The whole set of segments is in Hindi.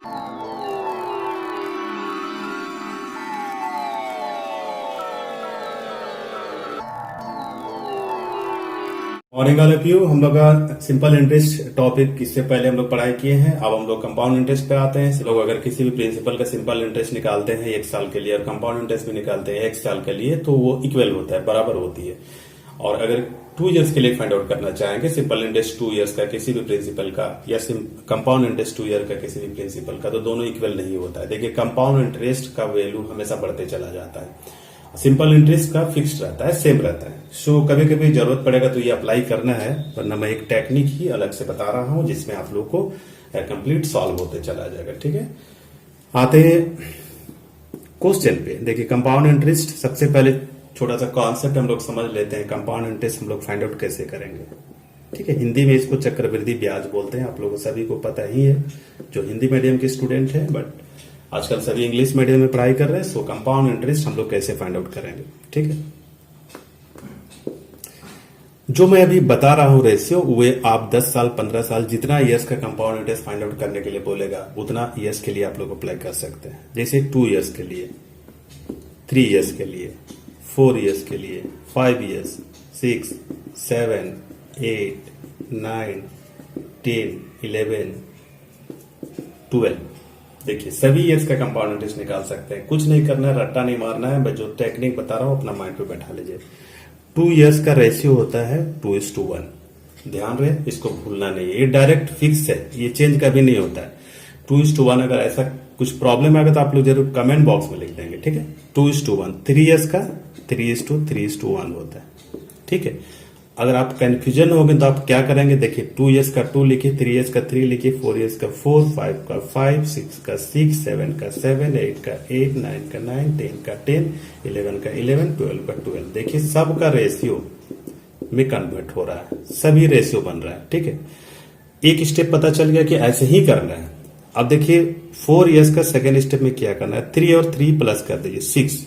Morning all of you. हम लोग का सिंपल इंटरेस्ट टॉपिक इससे पहले हम लोग पढ़ाई किए हैं। अब हम लोग कंपाउंड इंटरेस्ट पे आते हैं। लोग अगर किसी भी प्रिंसिपल का सिंपल इंटरेस्ट निकालते हैं 1 साल के लिए और कंपाउंड इंटरेस्ट भी निकालते हैं 1 साल के लिए, तो वो इक्वल होता है, बराबर होती है। और अगर 2 ईयर्स के लिए फाइंड आउट करना चाहेंगे सिंपल इंटरेस्ट 2 ईयर्स का किसी भी प्रिंसिपल का या कंपाउंड इंटरेस्ट 2 ईयर का किसी भी प्रिंसिपल का, तो दोनों इक्वल नहीं होता है। देखिए, कंपाउंड इंटरेस्ट का वैल्यू हमेशा बढ़ते चला जाता है, सिंपल इंटरेस्ट का फिक्स्ड रहता है, सेम रहता है। सो कभी कभी जरूरत पड़ेगा तो ये अप्लाई करना है, वरना मैं एक टेक्निक ही अलग से बता रहा हूं जिसमें आप लोग को कंप्लीट सॉल्व होते चला जाएगा। ठीक है, आते हैं क्वेश्चन पे। देखिए, कंपाउंड इंटरेस्ट, सबसे पहले छोटा सा कॉन्सेप्ट हम लोग समझ लेते हैं। कंपाउंड इंटरेस्ट हम लोग फाइंड आउट कैसे करेंगे। ठीक है, हिंदी में इसको चक्रवृद्धि ब्याज बोलते हैं, आप लोगों को सभी को पता ही है जो हिंदी मीडियम के स्टूडेंट है, बट आजकल सभी इंग्लिश मीडियम में पढ़ाई कर रहे हैं। सो कंपाउंड इंटरेस्ट हम लोग कैसे फाइंड आउट करेंगे। ठीक है, जो मैं अभी बता रहा हूं रेशियो, वे आप 10 साल 15 साल जितना ईयर्स का कंपाउंड इंटरेस्ट फाइंड आउट करने के लिए बोलेगा उतना ईयर्स के लिए आप लोग अप्लाई कर सकते हैं। जैसे 2 ईयर्स के लिए, 3 ईयर्स के लिए, 4 ईयर्स के लिए, 5 ईयर्स, 6, 7, 8, 9, 10, 11, 12। देखिए, सभी ईयर्स का कंपाउंड इंटरेस्ट निकाल सकते हैं। कुछ नहीं करना है, रट्टा नहीं मारना है, मैं जो टेक्निक बता रहा हूं अपना माइंड पे बैठा लीजिए। 2 ईयर्स का रेशियो होता है 2:1। ध्यान रहे, इसको भूलना नहीं है, ये डायरेक्ट फिक्स है, ये चेंज कभी नहीं होता है। 2:1। अगर ऐसा कुछ प्रॉब्लम आएगा तो आप लोग जरूर कमेंट बॉक्स में लिख देंगे। ठीक है, 2:1। 3 ईयर्स का 3:3:1 होता है। ठीक है, अगर आप कंफ्यूजन हो गए तो आप क्या करेंगे, देखिए 2 ईयर्स का 2 लिखिए, 3 ईयर्स का 3 लिखिए, 4 ईयर्स का 4, 5 का 5, 6 का 6, 7 का 7, 8 का 8, 9 का 9, 10 का 10, 11 का 11, 12 का 12। देखिए, सबका रेशियो में कन्वर्ट हो रहा है, सभी रेशियो बन रहा है। ठीक है, एक स्टेप पता चल गया कि ऐसे ही करना है। अब देखिए, 4 ईयर्स का सेकेंड स्टेप में क्या करना है, 3 और 3 प्लस कर दीजिए 6।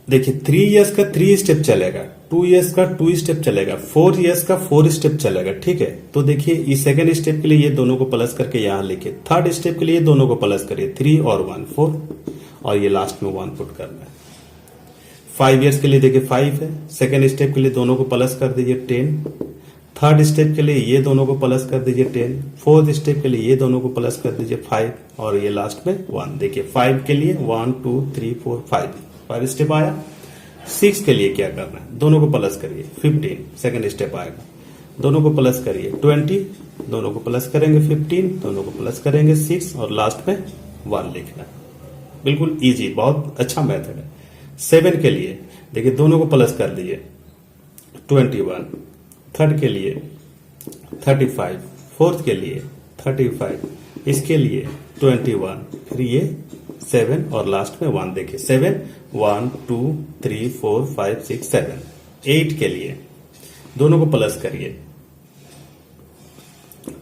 देखिए, 3 ईयर्स का 3 स्टेप चलेगा, 2 ईयर्स का 2 स्टेप चलेगा, 4 ईयर्स का 4 स्टेप चलेगा। ठीक है, तो देखिए, इस सेकेंड स्टेप के लिए ये दोनों को प्लस करके यहां लिखिए, थर्ड स्टेप के लिए दोनों को प्लस करिए, 3 और 1 4, और ये लास्ट में 1 पुट करना है। 5 ईयर्स के लिए देखिए 5 है, सेकेंड स्टेप के लिए दोनों को प्लस कर दीजिए 10, थर्ड स्टेप के लिए ये दोनों को प्लस कर दीजिए 10, फोर्थ स्टेप के लिए ये दोनों को प्लस कर दीजिए 5, और ये लास्ट में 1। देखिए, 5 के लिए 1 2 3 4 5 स्टेप आया। 6 के लिए क्या करना है, दोनों को प्लस करिए, 15 सेकेंड स्टेप आएगा, दोनों को प्लस करिए, 20 दोनों को प्लस करेंगे, 15 दोनों को प्लस करेंगे, 6 और लास्ट में 1 लिखना। बिल्कुल इजी, बहुत अच्छा मेथड है। 7 के लिए देखिए, दोनों को प्लस कर लीजिए, 21, थर्ड के लिए 35, फोर्थ के लिए 35, इसके लिए 21, फिर ये 7 और लास्ट में 1। देखिए, 7 1 2 3 4 5 6 7। 8 के लिए दोनों को प्लस करिए,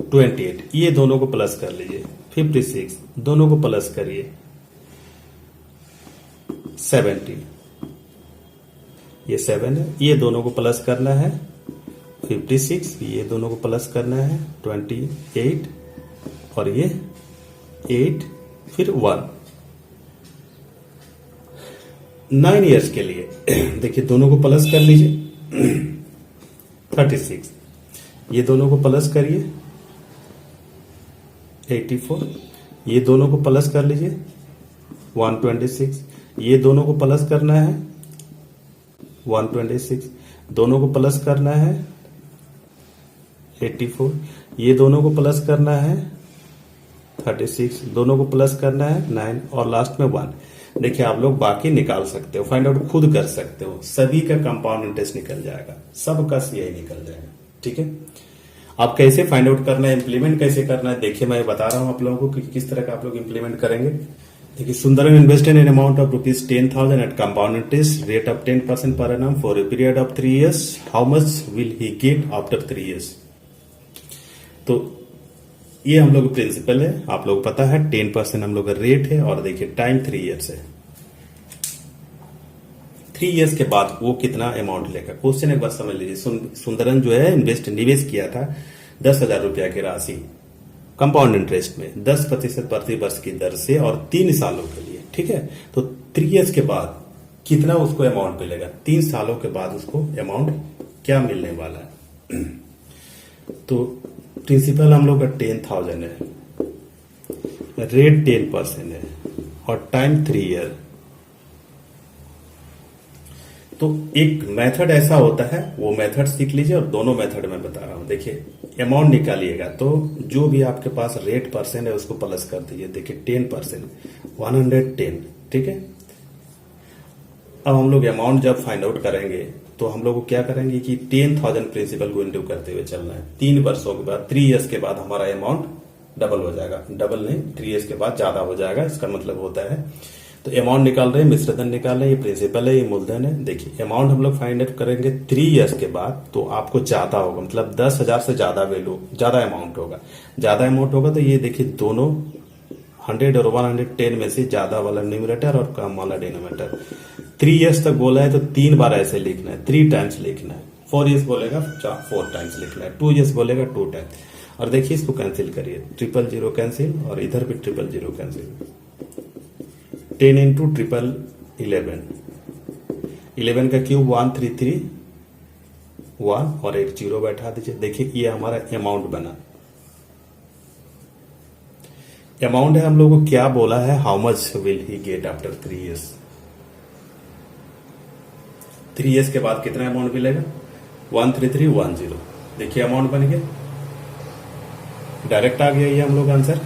28, ये दोनों को प्लस कर लीजिए, 56 दोनों को प्लस करिए, 70 ये 7 है, ये दोनों को प्लस करना है, 56 ये दोनों को प्लस करना है, 28 और ये 8 फिर 1। 9 ईयर्स के लिए देखिए, दोनों को प्लस कर लीजिए, 36 ये दोनों को प्लस करिए, 84 ये दोनों को प्लस कर लीजिए, 126 ये दोनों को प्लस करना है, 126 दोनों को प्लस करना है, 84 ये दोनों को प्लस करना है, 36 दोनों को प्लस करना है, 9 और लास्ट में 1। देखिए, आप लोग बाकी निकाल सकते हो, फाइंड आउट खुद कर सकते हो, सभी का कंपाउंड इंटरेस्ट निकल जाएगा, सबका सीआई निकल जाएगा। ठीक है, आप कैसे फाइंड आउट करना है, इंप्लीमेंट कैसे करना है, देखिए मैं बता रहा हूं आप लोगों को कि किस तरह का आप लोग इंप्लीमेंट करेंगे। देखिए, Sundaram invested in amount of ₹10,000 at compound interest rate of 10% पर annum for a period of 3 years, how much will he get after 3 years. तो ये हम लोग प्रिंसिपल है, आप लोग पता है 10% हम लोग का रेट है, और देखिए टाइम 3 ईयर्स है। 3 ईयर्स के बाद वो कितना अमाउंट लेगा, क्वेश्चन एक बार समझ लीजिए। सुंदरन जो है निवेश किया था 10,000 रुपया की राशि कंपाउंड इंटरेस्ट में 10% प्रति वर्ष की दर से और 3 सालों के लिए, ठीक है। तो 3 इयर्स के बाद कितना उसको अमाउंट मिलेगा, 3 सालों के बाद उसको अमाउंट क्या मिलने वाला है। तो प्रिंसिपल हम लोग का 10,000 है, रेट 10% है और टाइम 3 ईयर। तो एक मेथड ऐसा होता है, वो मेथड सीख लीजिए और दोनों मेथड मैं बता रहा हूं। देखिए अमाउंट निकालिएगा तो जो भी आपके पास रेट परसेंट है उसको प्लस कर दीजिए। देखिए 10%, 110, ठीक है। अब हम लोग अमाउंट जब फाइंड आउट करेंगे तो हम लोग क्या करेंगे कि 10,000 प्रिंसिपल को इंटू करते हुए चलना है। 3 वर्षों के बाद, 3 इयर्स के बाद हमारा अमाउंट डबल हो जाएगा। डबल नहीं, 3 इयर्स के बाद ज्यादा हो जाएगा। इसका मतलब होता है, तो अमाउंट निकाल रहे हैं, मिश्रधन निकाल रहे हैं, ये प्रिंसिपल है, ये मूलधन है। देखिए अमाउंट हम लोग फाइंड आउट करेंगे 3 इयर्स के बाद, तो आपको ज्यादा होगा, मतलब 10,000 से ज्यादा वैल्यू, ज्यादा अमाउंट होगा। ज्यादा अमाउंट होगा तो ये देखिए दोनों 100 और 110 में से ज्यादा वाला न्यूमरेटर और कम वाला डिनोमिनेटर। 3 इयर्स तक बोला है तो 3 बार ऐसे लिखना है, 3 टाइम्स लिखना है। 4 इयर्स बोलेगा 4 टाइम्स लिखना है, 2 इयर्स बोलेगा 2 टाइम्स। और देखिए इसको कैंसिल करिए, 000 कैंसिल और इधर भी 000 कैंसिल। 10 इंटू 11, 11 का क्यूब 133, 1 और एक 0 बैठा दीजिए। देखिए ये हमारा अमाउंट बना। अमाउंट है, हम लोगों को क्या बोला है, how much will he get after 3 years. 3 years के बाद कितना अमाउंट मिलेगा, 13310। देखिए अमाउंट बन गया, डायरेक्ट आ गया ये हम लोग आंसर।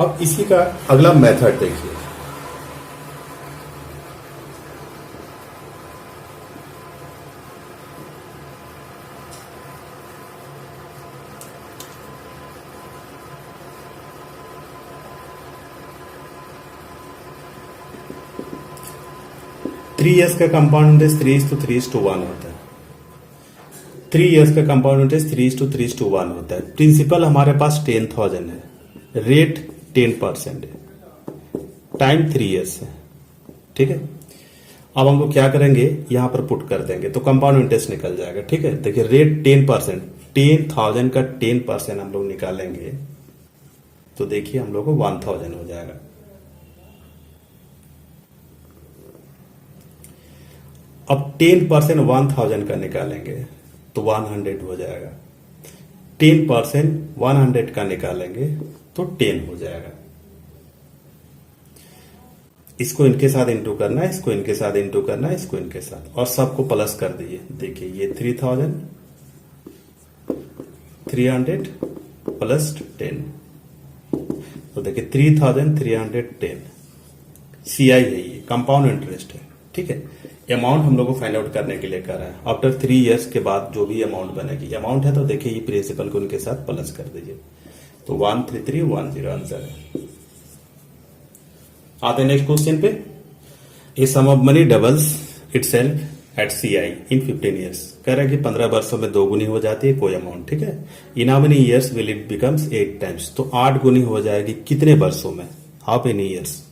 अब इसी का अगला मेथड देखिए। थ्री इयर्स का कंपाउंड इंटरेस्ट 3:3:1 होता है। 3 इयर्स का कंपाउंड इंटरेस्ट 3:3:1 होता है। प्रिंसिपल हमारे पास 10,000 है, रेट 10% है, टाइम 3 इयर्स है, ठीक है। अब हम लोग क्या करेंगे, यहां पर पुट कर देंगे तो कंपाउंड इंटरेस्ट निकल जाएगा, ठीक है। देखिए रेट 10%, 10,000 का 10% हम लोग निकालेंगे तो देखिए हम लोग को 1,000 हो जाएगा। अब 10% 1,000 का निकालेंगे तो 100 हो जाएगा। 10% 100 का निकालेंगे तो 10 हो जाएगा। इसको इनके साथ इंटू करना है, इसको इनके साथ इंटू करना है, इसको इनके साथ, और सबको प्लस कर दीजिए। देखिए ये 3,000, 300 प्लस 10, तो देखिए 3,310 सीआई है, ये कंपाउंड इंटरेस्ट है, ठीक है। अमाउंट हम लोग को फाइंड आउट करने के लिए कर रहा है। आफ्टर 3 इयर्स के बाद जो भी अमाउंट बनेगी, अमाउंट है तो देखिए ये प्रिंसिपल को उनके साथ प्लस कर दीजिए, तो 13310 आंसर है। आते नेक्स्ट क्वेश्चन पे। A sum of money doubles itself at CI in 15 years. कह रहा है कि 15 वर्षों में 2 गुनी हो जाती है कोई अमाउंट, ठीक है। In how many years will it becomes 8 times, तो 8 गुनी हो जाएगी कितने वर्षों में, how many years.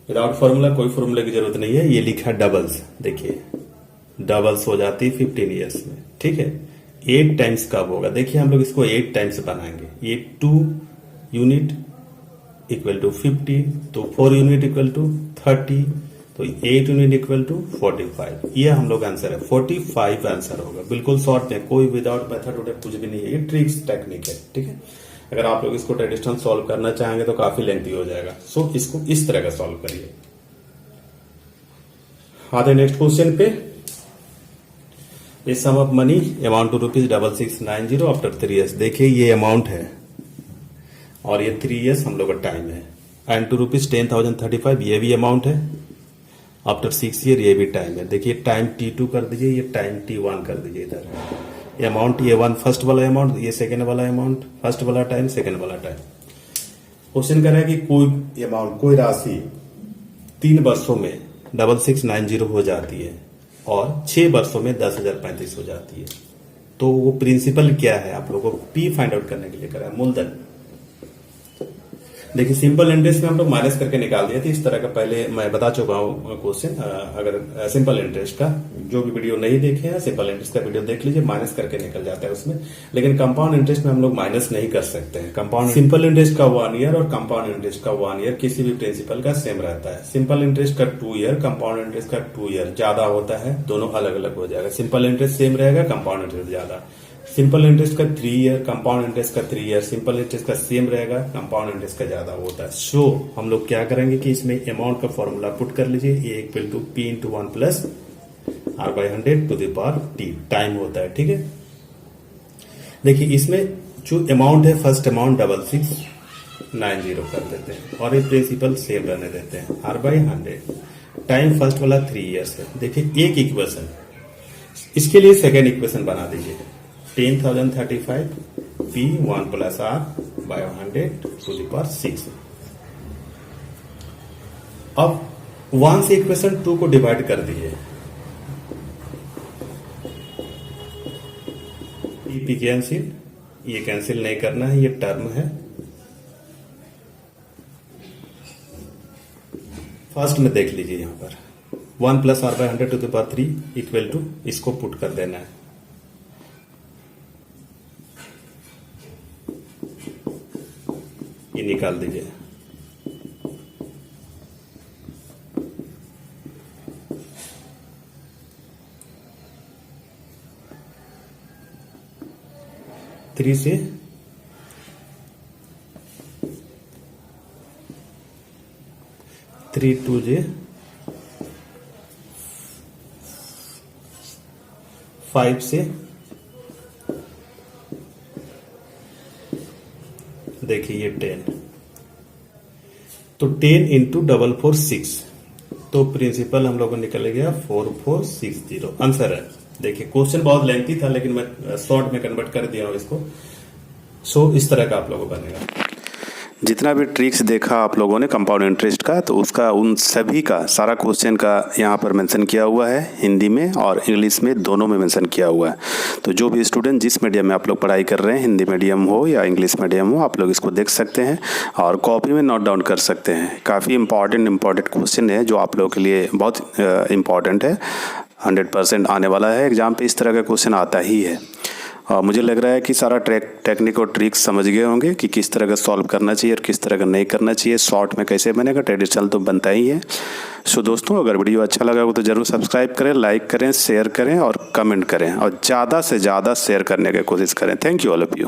Without formula, कोई फॉर्मूला की जरूरत नहीं है, ये लिखा डबल्स। देखिए डबल्स हो जाती है 15 इयर्स में, ठीक है। 8 टाइम्स कब होगा, देखिए हम लोग इसको 8 टाइम्स बनाएंगे। ये 2 यूनिट इक्वल टू 50, तो 4 यूनिट इक्वल टू 30, तो 8 यूनिट इक्वल टू 45। ये हम लोग आंसर है, 45 आंसर होगा। बिल्कुल शॉर्ट में, कोई विदाउट मेथड उठे कुछ भी नहीं है, ये ट्रिक्स टेक्निक है, ठीक है। अगर आप लोग इसको ट्रेडिशनल सॉल्व करना चाहेंगे तो काफी लेंथी हो जाएगा, सो इसको इस तरह का सॉल्व करिए। आते नेक्स्ट क्वेश्चन पे। इस sum of money amount to ₹6690 after 3 years. देखिए ये अमाउंट है और ये 3 इयर्स हम लोग का टाइम है। एंड टू ₹10,035 ये भी अमाउंट है, आफ्टर 6 ईयर ये भी टाइम है। देखिए टाइम T2 कर दीजिए, ये टाइम T1 कर दीजिए। इधर ये अमाउंट, ये 1 फर्स्ट वाला अमाउंट, ये सेकेंड वाला अमाउंट, फर्स्ट वाला टाइम, सेकेंड वाला टाइम। क्वेश्चन कर रहा है कि कोई अमाउंट, कोई राशि 3 वर्षों में 6690 हो जाती है और 6 वर्षों में 10,035 हो जाती है, तो वो प्रिंसिपल क्या है, आप लोगों को P फाइंड आउट करने के लिए करा है, मूलधन। देखिए सिंपल इंटरेस्ट में हम लोग माइनस करके निकाल दिए थे, इस तरह का पहले मैं बता चुका हूँ क्वेश्चन। अगर सिंपल इंटरेस्ट का जो भी वीडियो नहीं देखे हैं, सिंपल इंटरेस्ट का वीडियो देख लीजिए, माइनस करके निकल जाता है उसमें। लेकिन कंपाउंड इंटरेस्ट में हम लोग माइनस नहीं कर सकते हैं। कंपाउंड सिंपल इंटरेस्ट का 1 ईयर और कंपाउंड इंटरेस्ट का 1 ईयर किसी भी प्रिंसिपल का सेम रहता है। सिंपल इंटरेस्ट का 2 ईयर, कंपाउंड इंटरेस्ट का 2 ईयर ज्यादा होता है, दोनों अलग अलग हो जाएगा। सिंपल इंटरेस्ट सेम रहेगा, कंपाउंड इंटरेस्ट ज्यादा। सिंपल इंटरेस्ट का 3 ईयर, कंपाउंड इंटरेस्ट का 3 ईयर, सिंपल इंटरेस्ट का सेम रहेगा, कंपाउंड इंटरेस्ट का ज्यादा होता है। सो हम लोग क्या करेंगे कि इसमें अमाउंट का फॉर्मूला पुट कर लीजिए, A equal to P into 1 plus R by 100 to the power T, time होता है। ठीक है, देखिए इसमें जो अमाउंट है, फर्स्ट अमाउंट 6690 कर देते हैं और ये प्रिंसिपल सेम रहने देते हैं, आर बाई 100। टाइम फर्स्ट वाला 3 ईयर्स है। देखिए एक इक्वेशन, इसके लिए सेकेंड इक्वेशन बना दीजिए, 10,035 p 1 plus R by 100 to the power 6। अब 1 से इक्वेशन 2 को डिवाइड कर दीजिए, पी कैंसिल, ये कैंसिल नहीं करना है, ये टर्म है। फर्स्ट में देख लीजिए यहां पर 1 plus R by 100 to the power 3 equal to, इसको पुट कर देना है, ये निकाल दीजिए। थ्री से 3 2 जे 5 से देखिए ये 10, तो 10 इंटू 446, तो प्रिंसिपल हम लोगों को निकल गया 4460 आंसर है। देखिए क्वेश्चन बहुत लेंथी था लेकिन मैं शॉर्ट में कन्वर्ट कर दिया हूं इसको। सो इस तरह का आप लोगों को बनेगा। जितना भी ट्रिक्स देखा आप लोगों ने कंपाउंड इंटरेस्ट का, तो उसका उन सभी का सारा क्वेश्चन का यहाँ पर मेंशन किया हुआ है, हिंदी में और इंग्लिश में दोनों में मेंशन किया हुआ है। तो जो भी स्टूडेंट जिस मीडियम में आप लोग पढ़ाई कर रहे हैं, हिंदी मीडियम हो या इंग्लिश मीडियम हो, आप लोग इसको देख सकते हैं और कॉपी में नोट डाउन कर सकते हैं। काफ़ी इंपॉर्टेंट क्वेश्चन है जो आप लोगों के लिए बहुत इंपॉर्टेंट है, 100% आने वाला है एग्जाम पे, इस तरह का क्वेश्चन आता ही है। और मुझे लग रहा है कि सारा टेक्निक और ट्रिक्स समझ गए होंगे कि किस तरह का सॉल्व करना चाहिए और किस तरह का नहीं करना चाहिए, शॉर्ट में कैसे बनेगा, ट्रेडिशनल तो बनता ही है। सो दोस्तों, अगर वीडियो अच्छा लगा हो तो ज़रूर सब्सक्राइब करें, लाइक करें, शेयर करें और कमेंट करें, और ज़्यादा से ज़्यादा शेयर करने की कोशिश करें। Thank you all of you.